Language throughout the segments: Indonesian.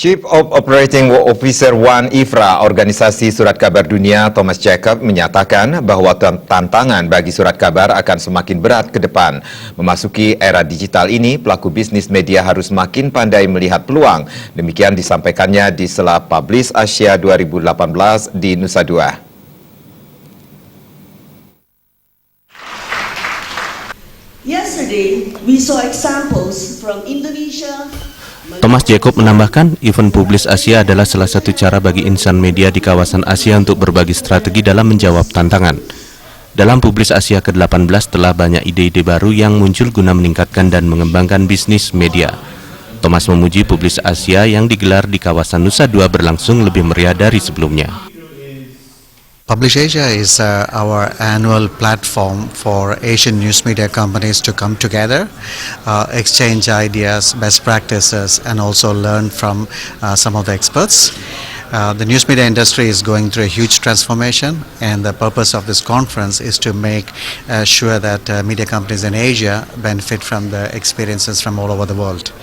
Chief of Operating Officer One IFRA, Organisasi Surat Kabar Dunia, Thomas Jacob, menyatakan bahwa tantangan bagi surat kabar akan semakin berat ke depan. Memasuki era digital ini, pelaku bisnis media harus semakin pandai melihat peluang. Demikian disampaikannya di sela Publish Asia 2018 di Nusa Dua. Yesterday, we saw examples from Indonesia. Thomas Jacob menambahkan, event Publish Asia adalah salah satu cara bagi insan media di kawasan Asia untuk berbagi strategi dalam menjawab tantangan. Dalam Publish Asia ke-18 telah banyak ide-ide baru yang muncul guna meningkatkan dan mengembangkan bisnis media. Thomas memuji Publish Asia yang digelar di kawasan Nusa Dua berlangsung lebih meriah dari sebelumnya. Publish Asia is our annual platform for Asian news media companies to come together, exchange ideas, best practices, and also learn from some of the experts. The news media industry is going through a huge transformation, and the purpose of this conference is to make sure that media companies in Asia benefit from the experiences from all over the world,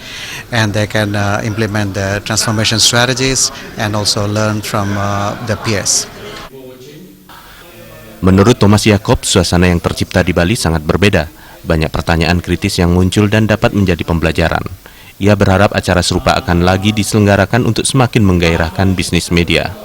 and they can implement the transformation strategies and also learn from the peers. Menurut Thomas Jacob, suasana yang tercipta di Bali sangat berbeda. Banyak pertanyaan kritis yang muncul dan dapat menjadi pembelajaran. Ia berharap acara serupa akan lagi diselenggarakan untuk semakin menggairahkan bisnis media.